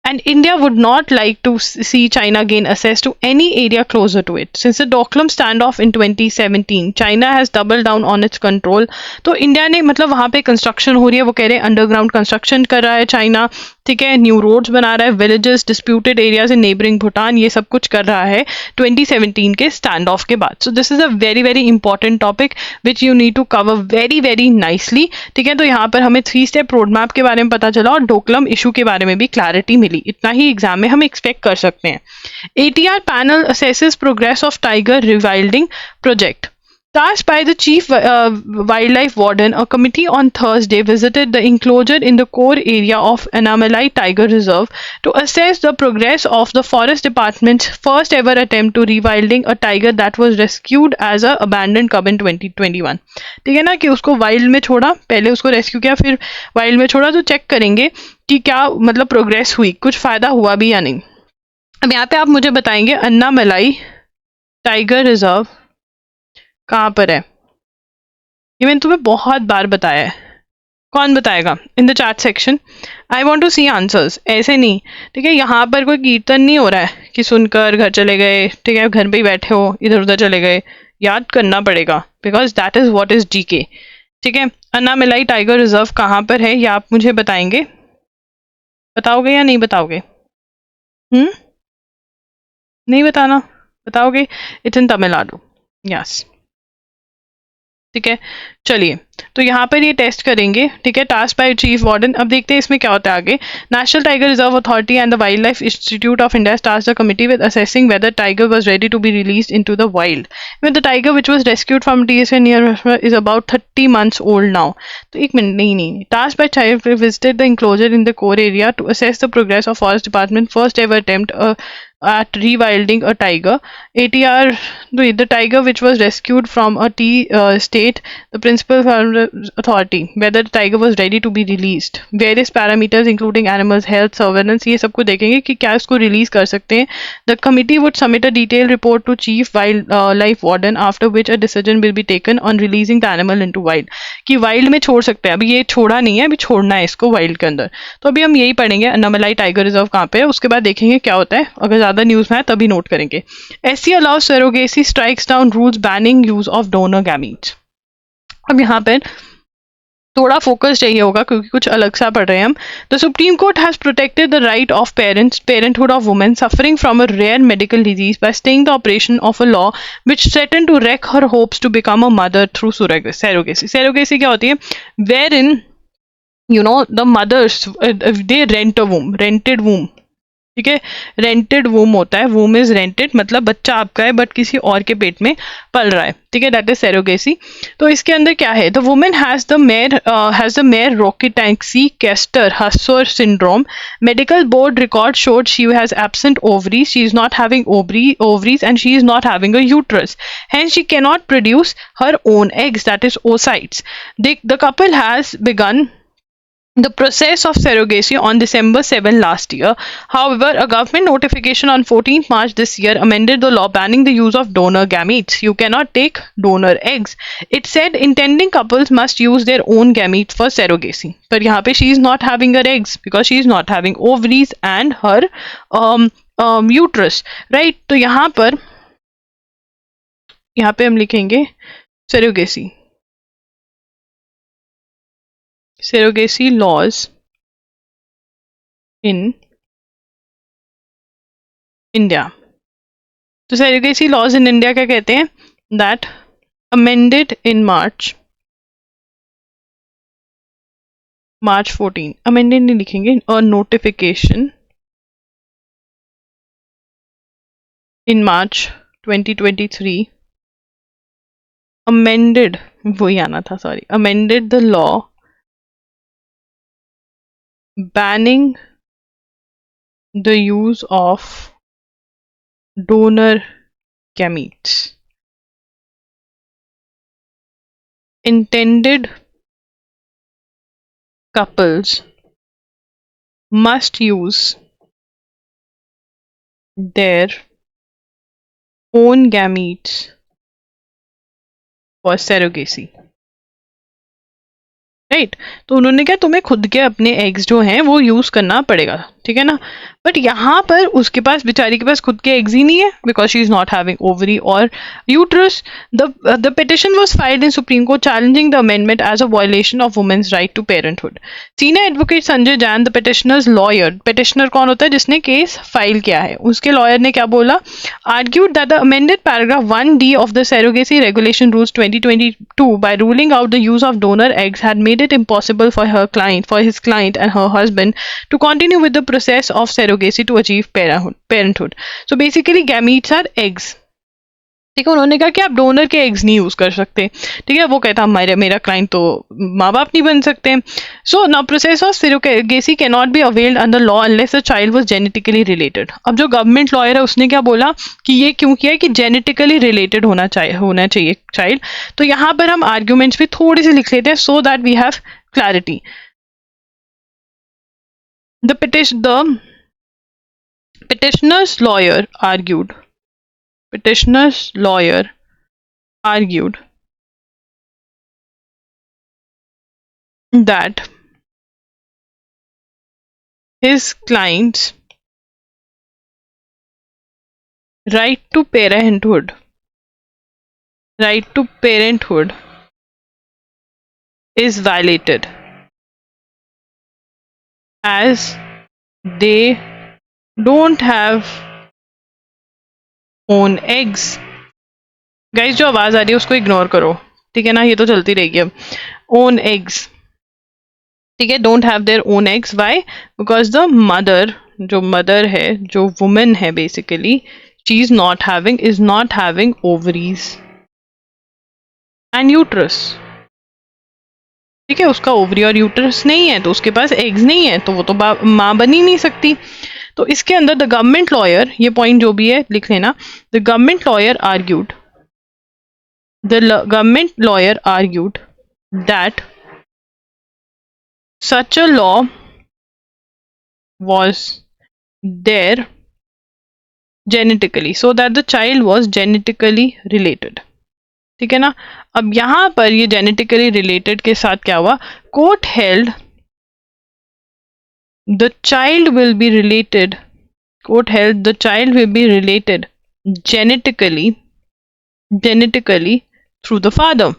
And India would not like to see China gain access to any area closer to it. Since the Doklam standoff in 2017, China has doubled down on its control. तो इंडिया ने मतलब वहाँ पे कंस्ट्रक्शन हो रही है, वो कह रहे हैं अंडरग्राउंड कंस्ट्रक्शन कर रहा है चाइना. ठीक है. न्यू रोड्स बना रहा है, villages, disputed areas in neighbouring Bhutan, ये सब कुछ कर रहा है 2017 के स्टैंड ऑफ के बाद. So this is a very very important topic which you need to cover very very nicely. ठीक है. तो यहाँ पर हमें 3 स्टेप रोड मैप के बारे में पता चला और डोकलम इशू के बारे में भी क्लैरिटी मिली. इतना ही एग्जाम में हम एक्सपेक्ट कर सकते हैं. ATR panel assesses progress of tiger rewilding project. Tasked by the chief wildlife warden, a committee on Thursday visited the enclosure in the core area of Annamalai Tiger Reserve to assess the progress of the Forest Department's first ever attempt to rewilding a tiger that was rescued as a abandoned cub in 2021. ठीक है ना, कि उसको वाइल्ड में छोड़ा, पहले उसको रेस्क्यू किया, फिर वाइल्ड में छोड़ा. तो चेक करेंगे कि क्या मतलब प्रोग्रेस हुई, कुछ फायदा हुआ भी या नहीं. अब यहाँ पे आप मुझे बताएंगे अन्नामलाई टाइगर रिजर्व कहाँ पर है. ये मैंने तुम्हें बहुत बार बताया है, कौन बताएगा in the chat section. I want to see answers. ऐसे नहीं, ठीक है. यहाँ पर कोई कीर्तन नहीं हो रहा है कि सुनकर घर चले गए, ठीक है, घर पे ही बैठे हो, इधर उधर चले गए. याद करना पड़ेगा, because that is what is GK. ठीक है. अन्नामलाई टाइगर रिजर्व कहाँ पर है, ये आप मुझे बताएंगे. बताओगे या नहीं बताओगे? नहीं बताना, बताओगे. It's in Tamil Nadu. यस. ठीक है, चलिए तो यहाँ पर ये टेस्ट करेंगे, ठीक है, टास्क बाय चीफ वार्डन। अब देखते हैं इसमें क्या होता है आगे। National Tiger Reserve Authority and the Wildlife Institute of India task the committee with assessing whether tiger was ready to be released into the wild when the tiger which was rescued from TSA near is about 30 months old now. तो एक मिनट, नहीं, task by chief visited the enclosure in the core area to assess the progress of forest department first ever attempt at rewilding a tiger. ATR, the tiger which was rescued from a state, the principal authority, whether the tiger was ready to be released. Various parameters including animals health, surveillance, ये सबको देखेंगे कि क्या इसको रिलीज कर सकते हैं. The committee would submit a detailed report to chief wildlife warden after which a decision will be taken on releasing the animal into wild. कि वाइल्ड में छोड़ सकते हैं, अभी ये छोड़ा नहीं है, अभी छोड़ना है इसको वाइल्ड के अंदर. तो अभी हम यही पढ़ेंगे अन्नामलाई टाइगर रिजर्व कहाँ पे है, उसके बाद देखेंगे क्या होता है. अगर ज्यादा न्यूज में है तभी नोट करेंगे. SC allows surrogacy, strikes down rules banning use of donor gametes. अब यहाँ पर थोड़ा फोकस चाहिए होगा क्योंकि कुछ अलग सा पढ़ रहे हैं हम. The Supreme Court has protected the right of parenthood of women suffering from a rare medical disease by staying the operation of a law which threaten to wreck her hopes to become a mother through surrogacy. Surrogacy क्या होती है? Wherein the mothers they rent a womb, rented womb. ठीक है, रेंटेड वूम होता है. वूम इज रेंटेड मतलब बच्चा आपका है बट किसी और के पेट में पल रहा है. ठीक है, दैट इज सेरोगेसी. तो इसके अंदर क्या है? The women has the Mayer Rokitansky Kuster Hauser syndrome. Medical board record showed she has absent ovaries, she is not having ovaries and she is not having a uterus, hence she cannot produce her own eggs, that is oocytes. The couple has begun the process of surrogacy on December 7 last year. However, a government notification on 14th March this year amended the law banning the use of donor gametes. You cannot take donor eggs. It said intending couples must use their own gametes for surrogacy. But यहाँ पे she is not having her eggs because she is not having ovaries and her uterus, right? तो यहाँ पे हम लिखेंगे surrogacy. Surrogacy laws in India. तो surrogacy laws in India क्या कहते हैं? That amended in March 14. Amended नहीं लिखेंगे, a notification in March 2023 amended, वही आना था, sorry, amended the law banning the use of donor gametes. Intended couples must use their own gametes for surrogacy. Right, तो उन्होंने क्या, तुम्हें खुद के अपने एग्स जो हैं वो यूज करना पड़ेगा. ठीक है ना. बट यहाँ पर उसके पास, बेचारी के पास खुद के एग्स ही नहीं है because she is not having ovary और uterus. The petition was filed in Supreme Court challenging the amendment as a violation of women's right to parenthood. Senior advocate Sanjay Jain, the petitioner's lawyer, petitioner कौन होता है? जिसने केस फाइल किया है. उसके लॉयर ने क्या बोला? Argued that the amended paragraph 1D of the surrogacy regulation rules 2022 by ruling out the use of donor eggs had made it impossible for his client and her husband to continue with the process of surrogacy to achieve parenthood. So basically gametes are eggs. ठीक है, उन्होंने कहा कि आप डोनर के एग्स नहीं यूज कर सकते. ठीक है, वो कहता मेरा क्लाइंट तो माँ बाप नहीं बन सकते. So now process of surrogacy cannot be availed under law unless the child was genetically related. अब जो गवर्नमेंट लॉयर है उसने क्या बोला कि ये क्यों किया कि जेनेटिकली रिलेटेड होना चाहिए चाइल्ड. तो यहाँ पर हम आर्ग्यूमेंट्स भी थोड़ी सी लिख लेते हैं so that we have clarity. The petitioner's lawyer argued that his client's right to parenthood is violated as they don't have own eggs. Guys जो आवाज आ रही है उसको इग्नोर करो. ठीक है ना, ये तो चलती रहेगी अब. ओन एग्स, ठीक है, don't have their own eggs. Why? Because the mother, जो मदर है, जो वुमेन है basically, she is not having ovaries and uterus. ठीक है, उसका ओवरी और यूट्रस नहीं है तो उसके पास एग्स नहीं है, तो वो तो माँ बन ही नहीं सकती. तो इसके अंदर द गवर्नमेंट लॉयर, ये पॉइंट जो भी है लिख लेना, the government lawyer argued, the government lawyer argued that such a law was there genetically so that the child was genetically related. ठीक है ना. अब यहां पर ये जेनेटिकली रिलेटेड के साथ क्या हुआ, court held the child will be related, court held the child will be related genetically through the father,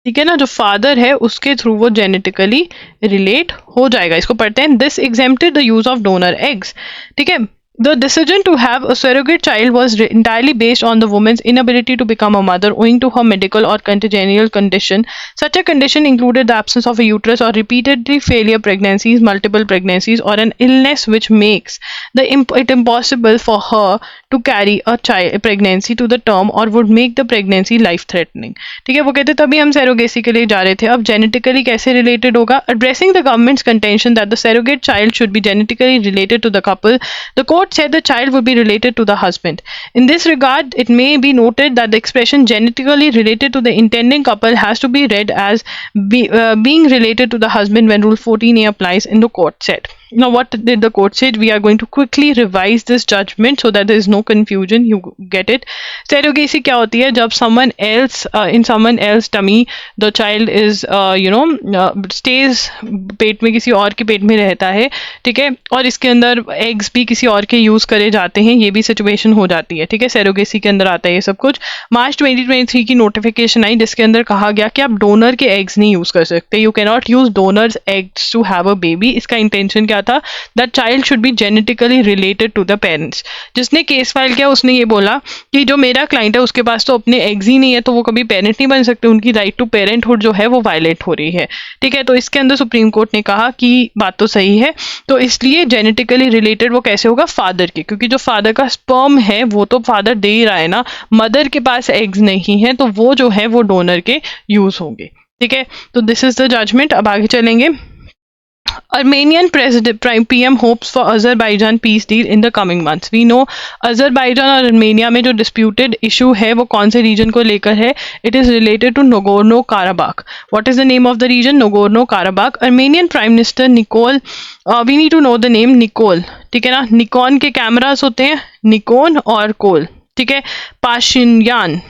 ठीक है ना, जो फादर है उसके थ्रू वो जेनेटिकली रिलेट हो जाएगा. इसको पढ़ते हैं. This exempted the use of donor eggs. ठीक है. The decision to have a surrogate child was entirely based on the woman's inability to become a mother owing to her medical or congenital condition. Such a condition included the absence of a uterus or repeatedly failure pregnancies, multiple pregnancies, or an illness which makes it impossible for her to carry a pregnancy to the term or would make the pregnancy life threatening. ठीक है, वो कहते तभी हम surrogacy के लिए जा रहे थे. अब genetically कैसे related होगा? Addressing the government's contention that the surrogate child should be genetically related to the couple, the court said the child would be related to the husband. In this regard, it may be noted that the expression genetically related to the intending couple has to be read as being related to the husband when Rule 14A applies in the court said. Now, what did the court say? We are going to quickly revise this judgment so that there is no confusion. You get it? Surrogacy क्या होती है? जब someone else in someone else tummy the child is stays पेट में, किसी और के पेट में रहता है, ठीक है, और इसके अंदर एग्स भी किसी और के यूज करे जाते हैं, ये भी सिचुएशन हो जाती है. ठीक है, सरोगेसी के अंदर आता है ये सब कुछ. मार्च 2023 की नोटिफिकेशन आई जिसके अंदर कहा गया कि आप डोनर के एग्स नहीं यूज कर सकते. You can not use donors eggs to have a baby. इसका इंटेंशन क्या था? That child should be genetically related to the parents. जिसने केस फाइल किया उसने ये बोला कि जो मेरा क्लाइंट है उसके पास तो अपने एग्स ही नहीं है, तो वो कभी पेरेंट नहीं बन सकते, उनकी राइट टू पेरेंटहुड जो है वो वायलेट हो रही है. ठीक है, तो इसके अंदर सुप्रीम कोर्ट ने कहा कि बात तो सही है, तो इसलिए जेनेटिकली रिलेटेड वो कैसे होगा? फादर के, क्योंकि जो फादर का स्पर्म है वो तो फादर दे ही रहा है ना, मदर के पास एग्स नहीं है, तो वो जो है वो डोनर के यूज होंगे. ठीक है, तो दिस इज द जजमेंट. अब आगे चलेंगे. Armenian Prime PM hopes for Azerbaijan peace deal in the coming months. We know Azerbaijan और अर्मेनिया में जो disputed issue है वो कौन से region को लेकर है? It is related to Nagorno-Karabakh. What is the name of the region? Nagorno-Karabakh. Armenian Prime Minister Nikol, we need to know the name Nikol. ठीक है ना, निकॉन के कैमरास होते हैं, निकॉन और कोल. ठीक है, पाशियान,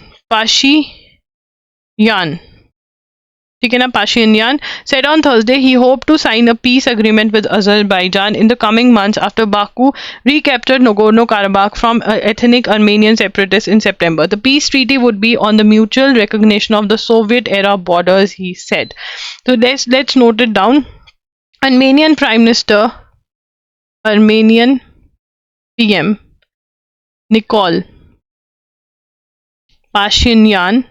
ठीक है ना, Pashinyan said on Thursday he hoped to sign a peace agreement with Azerbaijan in the coming months after Baku recaptured Nagorno-Karabakh from ethnic Armenian separatists in September. The peace treaty would be on the mutual recognition of the Soviet-era borders, he said. So let's note it down. Armenian PM Nikol Pashinyan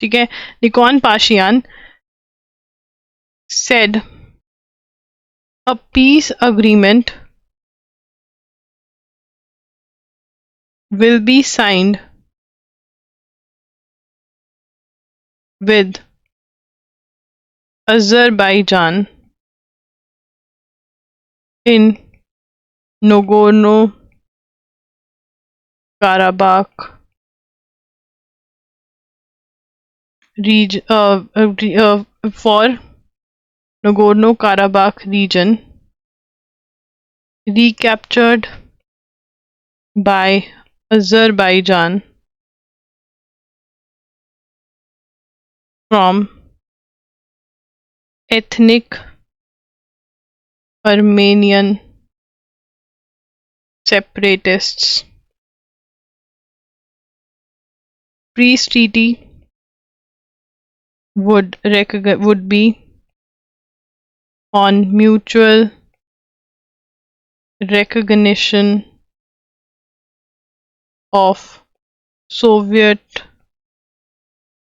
ठीक है, Nikon पाशियान said a peace agreement will be signed with Azerbaijan in Nagorno-Karabakh region for Nagorno-Karabakh region recaptured by Azerbaijan from ethnic Armenian separatists. Peace treaty would be on mutual recognition of Soviet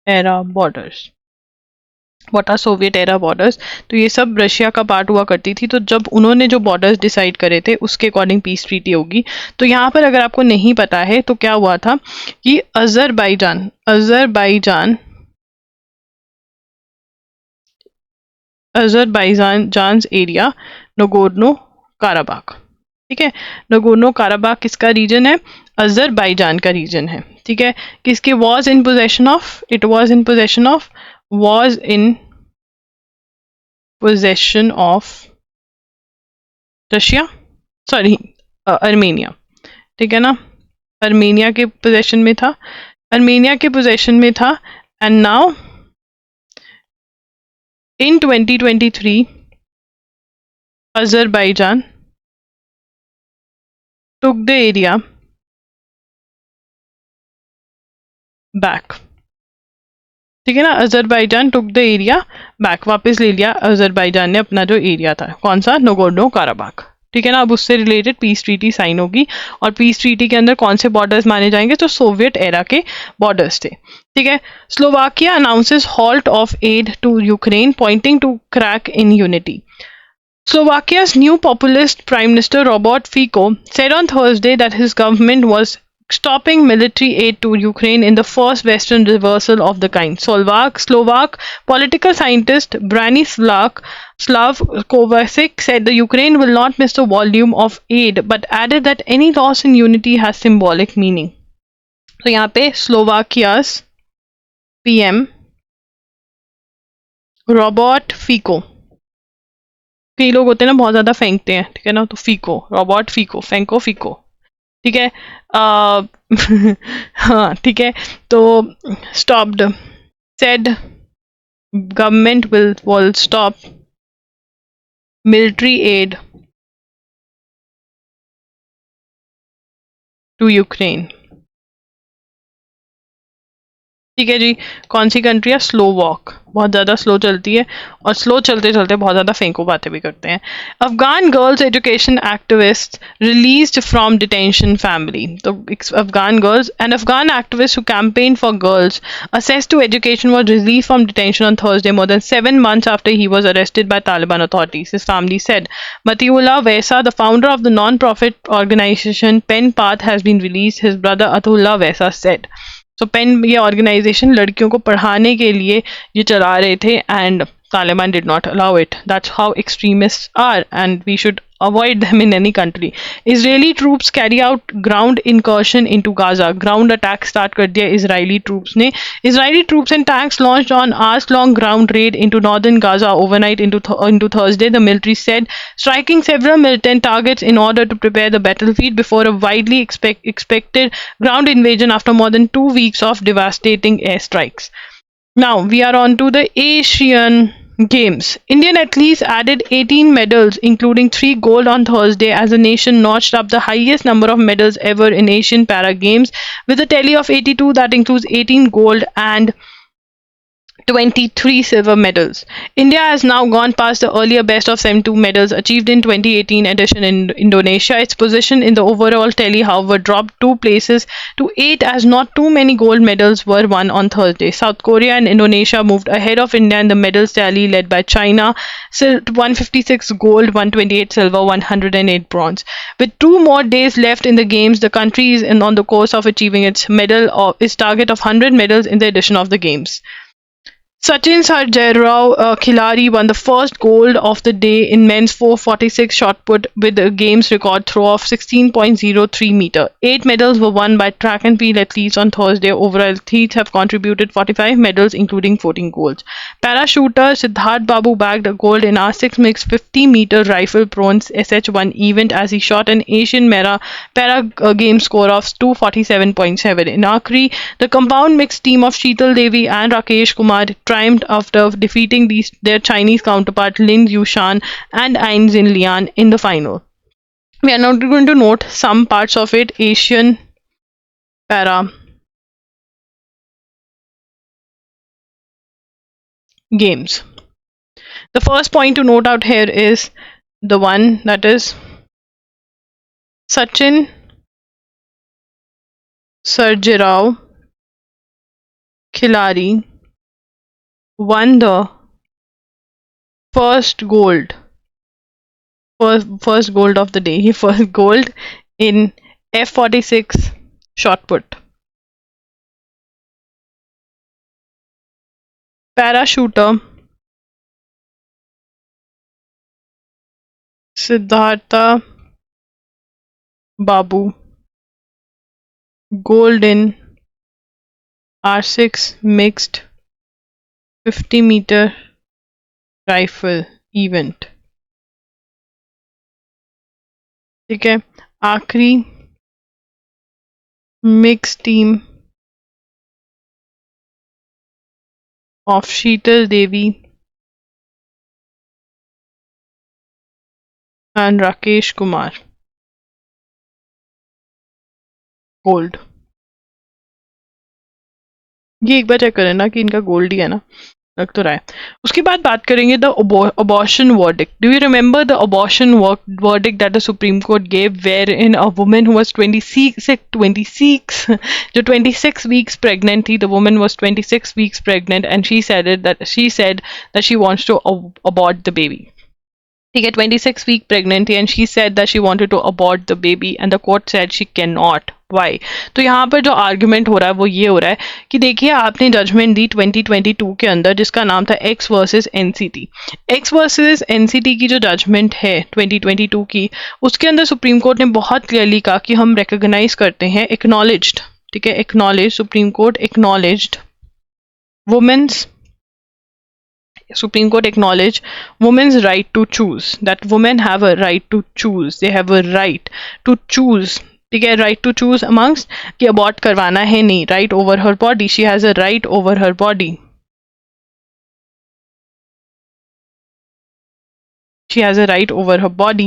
era borders. What are Soviet era borders? तो ये सब रशिया का पार्ट हुआ करती थी, तो जब उन्होंने जो बॉर्डर्स डिसाइड करे थे उसके अकॉर्डिंग पीस ट्रीटी होगी. तो यहाँ पर अगर आपको नहीं पता है तो क्या हुआ था कि अजरबैजान एरिया नगोर्नो काराबाख, ठीक है. नगोर्नो काराबाख किसका रीजन है? अजरबैजान का रीजन है, ठीक है. किसके was in possession of? It was in possession of Russia, sorry Armenia, ठीक है ना. अर्मेनिया के पोजेशन में था, and now in 2023 Azerbaijan took the area back, ठीक है ना. Azerbaijan took the area back, वापस ले लिया अजरबैजान ने अपना जो एरिया था. कौन सा? नगोर्नो काराबाख, ठीक है ना. अब उससे रिलेटेड पीस ट्रीटी साइन होगी, और पीस ट्रीटी के अंदर कौन से बॉर्डर्स माने जाएंगे? तो सोवियत एरा के बॉर्डर्स थे, ठीक है. Slovakia announces halt of aid to Ukraine pointing to crack in unity. Slovakia's new populist Prime Minister Robert Fico said on Thursday that his government was stopping military aid to Ukraine in the first Western reversal of the kind. Slovak political scientist Branislav Kovacic said the Ukraine will not miss the volume of aid, but added that any loss in unity has symbolic meaning. तो यहाँ पे Slovakia's PM Robert Fico, कई लोग होते हैं ना बहुत ज्यादा फेंकते हैं, ठीक है ना. तो फीको, रॉबर्ट फीको, फीको, ठीक है. हाँ, ठीक है. तो stopped, said government will stop military aid to Ukraine, ठीक है जी. कौन सी कंट्री है? स्लोवाक, बहुत ज़्यादा स्लो चलती है, और स्लो चलते चलते बहुत ज़्यादा फेंको बातें भी करते हैं. Afghan girls education activist released from detention family. तो Afghan girls, and Afghan activist who campaign for girls access to education was released from detention on Thursday more than 7 months after he was arrested by Taliban authorities, his family said. Matiullah Vaisa, the founder of the non-profit organization Pen Path, has been released, his brother Atullah Vaisa said. तो पेन, ये ऑर्गेनाइजेशन लड़कियों को पढ़ाने के लिए ये चला रहे थे, and Taliban did not allow it. That's how extremist are, and we should avoid them in any country. Israeli troops carry out ground incursion into Gaza. Ground attack start कर दिया Israeli troops ने. Israeli troops and tanks launched on hours-long ground raid into northern Gaza overnight into Thursday, the military said, striking several militant targets in order to prepare the battlefield before a widely expected ground invasion after more than 2 weeks of devastating airstrikes. Now we are on to the Asian Games. Indian athletes added 18 medals, including 3 gold on Thursday, as the nation notched up the highest number of medals ever in Asian Para Games, with a tally of 82 that includes 18 gold and 23 silver medals. India has now gone past the earlier best of 72 medals achieved in 2018 edition in Indonesia. Its position in the overall tally, however, dropped 2 places to 8 as not too many gold medals were won on Thursday. South Korea and Indonesia moved ahead of India in the medals tally, led by China, 156 gold, 128 silver, 108 bronze. With 2 more days left in the games, the country is on the course of achieving its target of 100 medals in the edition of the games. Sachin Sarjarrao Khilari won the first gold of the day in men's 446 shot put with a games record throw of 16.03 meter. 8 medals were won by track and field athletes on Thursday. Overall athletes have contributed 45 medals, including 14 golds. Parachuter Siddharth Babu bagged a gold in R6 mixed 50-meter rifle bronze SH1 event as he shot an Asian para game score of 247.7. In archery, the compound mixed team of Sheetal Devi and Rakesh Kumar triumphed after defeating their Chinese counterpart Lin Yushan and Ain Jin Lian in the final. We are now going to note some parts of it. Asian Para Games. The first point to note out here is the one that is Sachin Sarjarao Khilari won the first gold, first gold of the day. He first gold in F46 shot put. Parachuter Siddhartha Babu gold in R6 mixed 50-meter rifle event. ठीक है, आखिरी mix team of Sheetal Devi and Rakesh Kumar gold. ये एक बार चेक करें ना कि इनका गोल्ड ही है ना, लग तो रहा है. उसके बाद बात करेंगे the abortion verdict. Do you remember the abortion verdict that the Supreme Court gave, wherein a woman who was 26 जो 26 weeks pregnant थी, the woman was 26 weeks pregnant and she said that she wants to abort the baby. ठीक है, 26 week pregnant थी and she said that she wanted to abort the baby and the court said she cannot. Why? तो यहाँ पर जो आर्ग्यूमेंट हो रहा है वो ये हो रहा है कि देखिए आपने जजमेंट दी 2022 के अंदर जिसका नाम था x versus NCT. X versus NCT की जो जजमेंट है 2022 की, उसके अंदर सुप्रीम कोर्ट ने बहुत क्लियरली कहा कि हम रिकॉग्नाइज करते हैं, एक्नॉलेज्ड, ठीक है, acknowledge, Supreme Court acknowledged women's, Supreme Court acknowledged women's right to choose, that women have a right to choose, they have a right to choose, ठीक है, right to choose amongst कि abort करवाना है नहीं, right over her body, she has a right over her body, she has a right over her body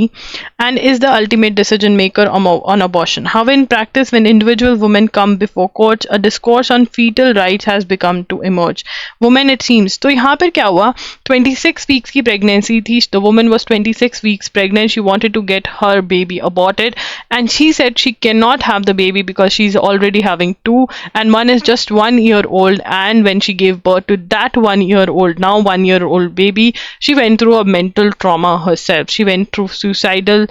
and is the ultimate decision maker on abortion. However, in practice, when individual women come before courts, a discourse on fetal rights has begun to emerge. Women, it seems. तो यहाँ पर क्या हुआ, 26 weeks की pregnancy थी, the woman was 26 weeks pregnant, she wanted to get her baby aborted and she said she cannot have the baby because she's already having two and one is just 1 year old, and when she gave birth to that 1 year old, now 1 year old baby, she went through a mental trauma herself. She went through suicidal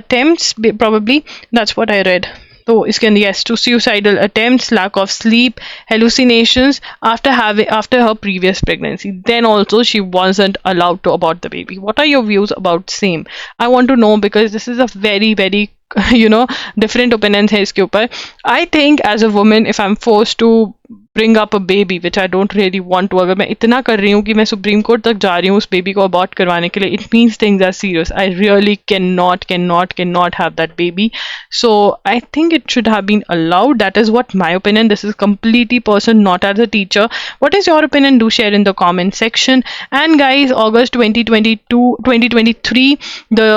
attempts, probably, that's what I read. So yes, to suicidal attempts, lack of sleep, hallucinations after her previous pregnancy. Then also she wasn't allowed to abort the baby. What are your views about same? I want to know because this is a very different opinions है इसके ऊपर. I think as a woman, if I'm forced to bring up a baby which I don't really want to, अगर मैं इतना कर रही हूँ कि मैं सुप्रीम कोर्ट तक जा रही हूँ उस बेबी को अबॉर्ट करवाने के लिए, it means things are serious. I really cannot have that baby. So I think it should have been allowed. That is what my opinion. This is completely personal, not as a teacher. What is your opinion? Do share in the comment section. And guys, August 2023 the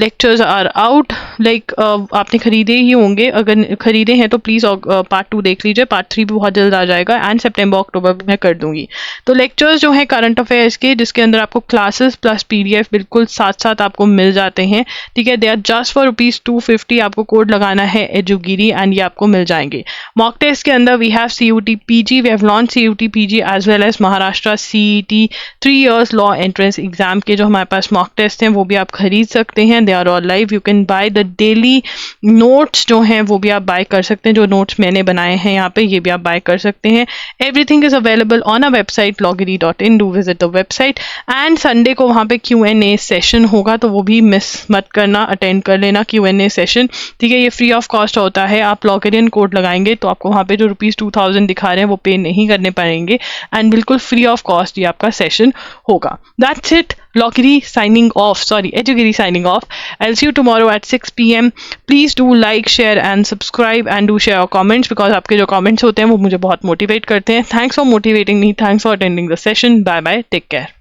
lectures are out. Like आपने खरीदे ही होंगे, अगर खरीदे हैं तो प्लीज पार्ट 2 देख लीजिए, पार्ट 3 भी बहुत जल्द आ जाएगा एंड सितंबर अक्टूबर में मैं कर दूंगी. तो लेक्चर्स जो हैं करंट अफेयर्स के, जिसके अंदर आपको क्लासेस प्लस पीडीएफ बिल्कुल साथ साथ आपको मिल जाते हैं, ठीक है. They are just for ₹250. आपको कोड लगाना है एजुगिरी एंड ये आपको मिल जाएंगे. मॉक टेस्ट के अंदर we have CUT PG, we have launch CUT PG as well as Maharashtra CET 3 years law entrance exam के जो हमारे पास मॉक टेस्ट हैं वो भी आप खरीद सकते हैं. They are all live. You can buy the daily notes जो हैं वो भी आप बाय कर सकते हैं. जो नोट्स मैंने बनाए हैं यहाँ पे ये भी आप बाय कर सकते हैं. Everything is available on a website loggery.in. Do visit the website. And Sunday को वहाँ पे Q&A सेशन होगा तो वो भी मिस मत करना, अटेंड कर लेना Q&A सेशन, ठीक है. ये फ्री ऑफ कॉस्ट होता है. आप लॉगेरियन कोड लगाएंगे तो आपको वहाँ पे जो ₹2000 दिखा रहे हैं वो पे नहीं करने पड़ेंगे एंड बिल्कुल फ्री ऑफ कॉस्ट ये आपका सेशन होगा. That's it. Loggery signing off. Sorry, Edugery signing off. I'll see you tomorrow at 6 PM. Please do like, share and subscribe and do share your comments because आपके जो comments होते हैं वो मुझे बहुत motivate करते हैं. Thanks for motivating me. Thanks for attending the session. Bye bye. Take care.